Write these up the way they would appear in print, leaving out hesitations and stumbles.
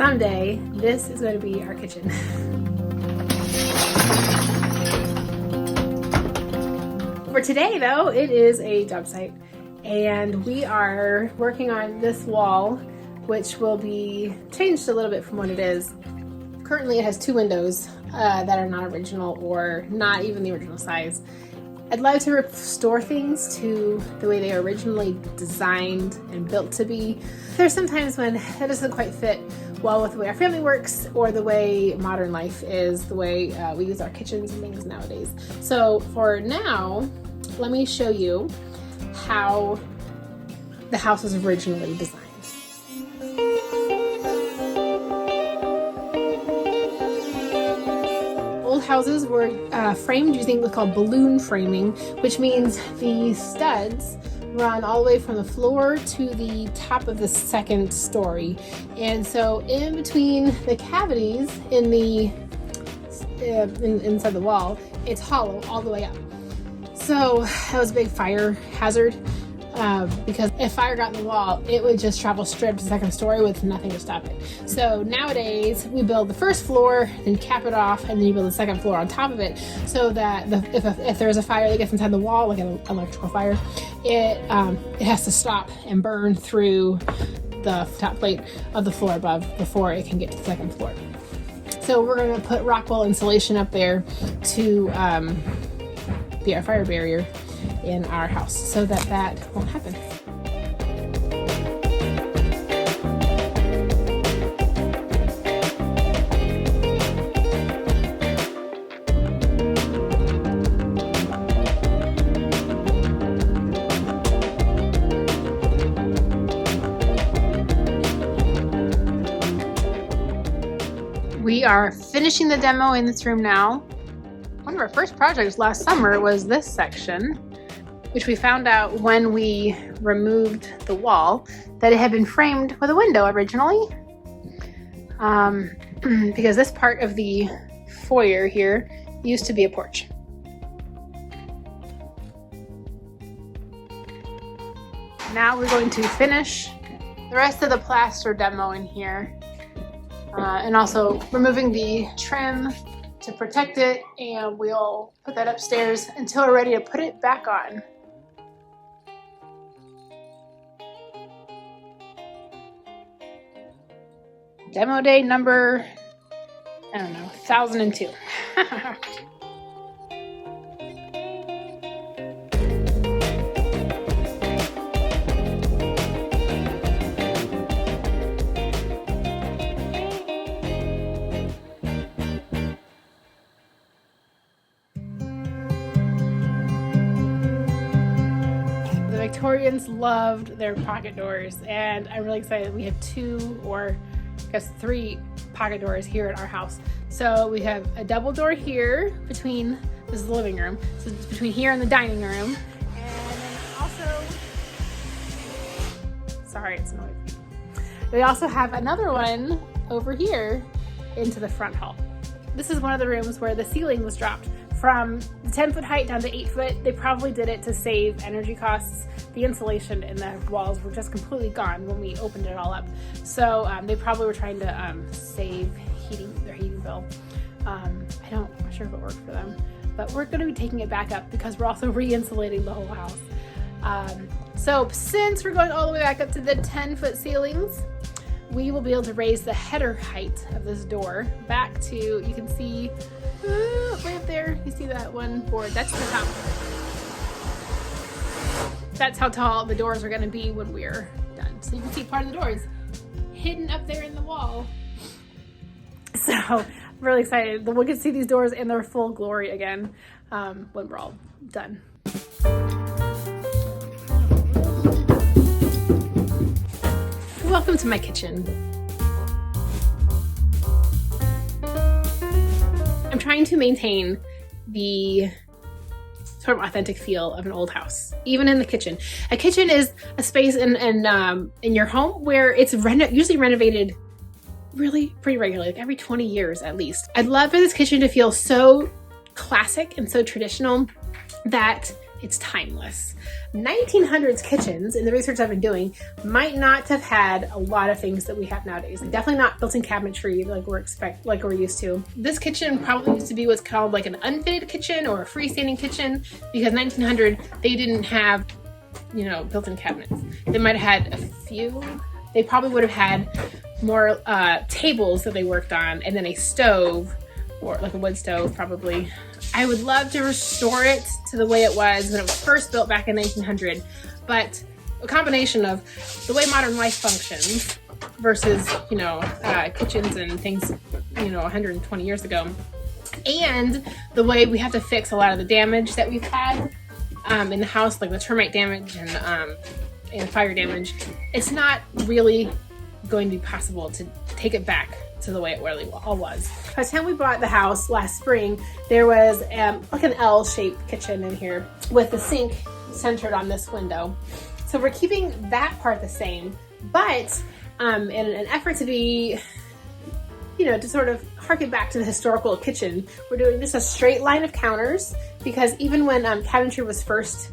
Someday, this is going to be our kitchen. For today, though, it is a job site, and we are working on this wall, which will be changed a little bit from what it is. Currently, it has two windows that are not original or not even the original size. I'd love to restore things to the way they were originally designed and built to be. There's sometimes when that doesn't quite fit well with the way our family works or the way modern life is, the way we use our kitchens and things nowadays. So for now, let me show you how the house was originally designed. Old houses were framed using what's called balloon framing, which means the studs run all the way from the floor to the top of the second story. And so in between the cavities in the inside the wall, it's hollow all the way up. So that was a big fire hazard because if fire got in the wall, it would just travel straight to the second story with nothing to stop it. So nowadays we build the first floor, then cap it off, and then you build the second floor on top of it, so that if there's a fire that gets inside the wall, like an electrical fire, it has to stop and burn through the top plate of the floor above before it can get to the second floor. So we're going to put Rockwell insulation up there to be our fire barrier in our house so that that won't happen. We are finishing the demo in this room now. One of our first projects last summer was this section, which we found out when we removed the wall that it had been framed with a window originally. Because this part of the foyer here used to be a porch. Now we're going to finish the rest of the plaster demo in here. And also removing the trim to protect it, and we'll put that upstairs until we're ready to put it back on. Demo day number, 1002. Victorians loved their pocket doors, and I'm really excited. We have two, or I guess three pocket doors here at our house. So we have a double door here between, this is the living room, so it's between here and the dining room. And then also, sorry, it's noisy. We also have another one over here into the front hall. This is one of the rooms where the ceiling was dropped from the 10-foot height down to 8 foot. They probably did it to save energy costs. The insulation in the walls were just completely gone when we opened it all up. So they probably were trying to save their heating bill. I'm not sure if it worked for them, but we're gonna be taking it back up because we're also re-insulating the whole house. So since we're going all the way back up to the 10-foot ceilings, we will be able to raise the header height of this door back to, you can see right up there, you see that one board, that's the top. That's how tall the doors are going to be when we're done. So you can see part of the door is hidden up there in the wall. So I'm really excited that we can see these doors in their full glory again when we're all done. Welcome to my kitchen. I'm trying to maintain the sort of authentic feel of an old house, even in the kitchen. A kitchen is a space in your home where it's usually renovated pretty regularly, like every 20 years at least. I'd love for this kitchen to feel so classic and so traditional that it's timeless. 1900s kitchens, in the research I've been doing, might not have had a lot of things that we have nowadays. Definitely not built-in cabinetry like we're used to. This kitchen probably used to be what's called like an unfitted kitchen or a freestanding kitchen, because 1900 they didn't have, you know, built-in cabinets. They might have had a few. They probably would have had more tables that they worked on, and then a stove, or like a wood stove probably. I would love to restore it to the way it was when it was first built back in 1900, but a combination of the way modern life functions versus, you know, kitchens and things, you know, 120 years ago, and the way we have to fix a lot of the damage that we've had in the house, like the termite damage and fire damage. It's not really going to be possible to take it back to the way it really all was. By the time we bought the house last spring, there was like an L-shaped kitchen in here with the sink centered on this window. So we're keeping that part the same, but in an effort to be, you know, to sort of harken back to the historical kitchen, we're doing just a straight line of counters, because even when cabinetry was first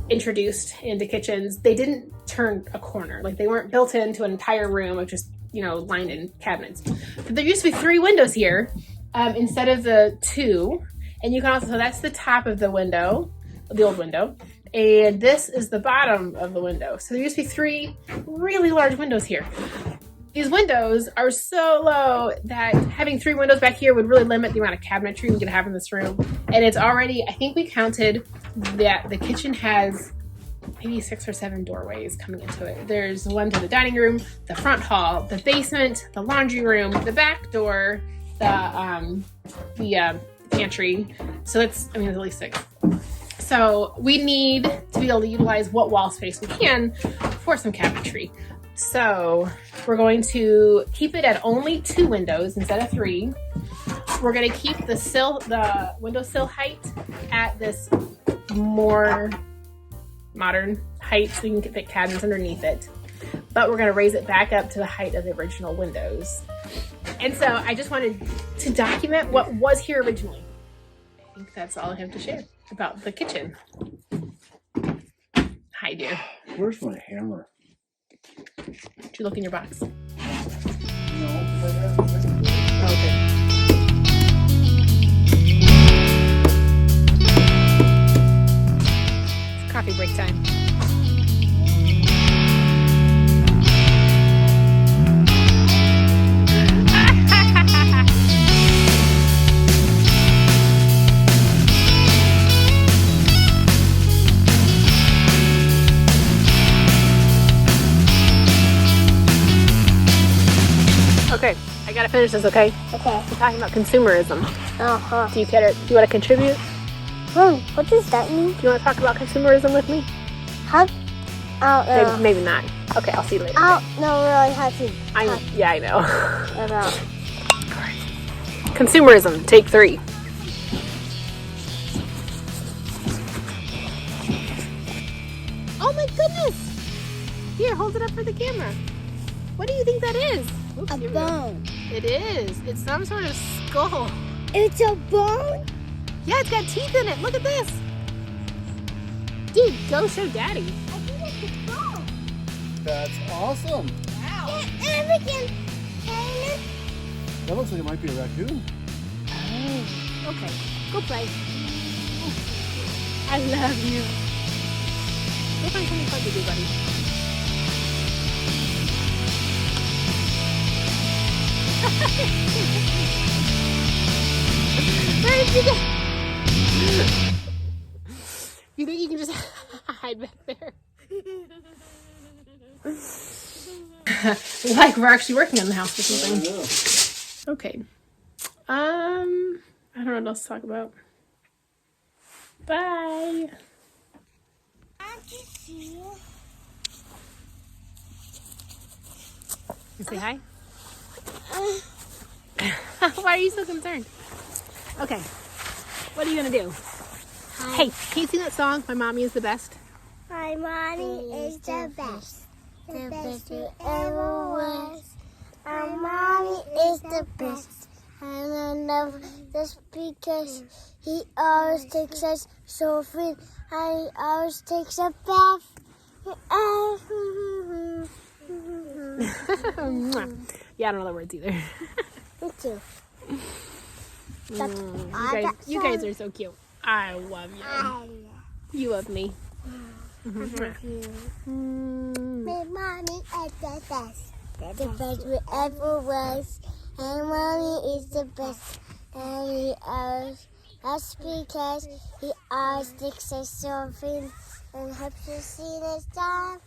introduced into kitchens, they didn't turn a corner. Like, they weren't built into an entire room of just, you know, lined in cabinets. But there used to be 3 windows here instead of the 2. And you can also, so that's the top of the window, the old window. And this is the bottom of the window. So there used to be 3 really large windows here. These windows are so low that having 3 windows back here would really limit the amount of cabinetry we could have in this room. And it's already, I think we counted that the kitchen has maybe 6 or 7 doorways coming into it. There's one to the dining room, the front hall, the basement, the laundry room, the back door, the pantry. So that's, I mean, there's at least 6. So we need to be able to utilize what wall space we can for some cabinetry. So we're going to keep it at only 2 windows instead of 3. We're going to keep the windowsill height at this more modern height so you can fit cabinets underneath it. But we're going to raise it back up to the height of the original windows. And so I just wanted to document what was here originally. I think that's all I have to share about the kitchen. Hi, dear. Where's my hammer? Did you look in your box? No, Okay. It's coffee break time. Okay, I gotta finish this, okay? Okay. We're talking about consumerism. Uh-huh. Do you want to contribute? What does that mean? Do you want to talk about consumerism with me? How? I don't know. Maybe not. Okay, I'll see you later. I don't know really how to Yeah, I know. about. Consumerism, take 3. Oh my goodness! Here, hold it up for the camera. What do you think that is? Oops, A here we go. bone. It is. It's some sort of skull. It's a bone? Yeah, it's got teeth in it. Look at this. Dude, go show Daddy. I think it's a bone. that's awesome. Wow. And we can That looks like it might be a raccoon. Oh, okay. Go play. I love you. Go find something fun to do, buddy. Where did you go? You think you can just hide back there? Like we're actually working on the house or something. Okay. I don't know what else to talk about. Bye. You say hi? Why are you so concerned? Okay. What are you gonna do? Hi. Hey, can you sing that song? My mommy is the best. My mommy is the best. The best you ever was. My mommy is the best. And I love this because he always takes us shopping. I always takes a bath. Yeah, I don't know the words either. Me too. You guys are so cute. I love you. You love me. My mommy is the best. The best we ever was. And mommy is the best. And he always, that's because he always takes us shopping and helps us see the time.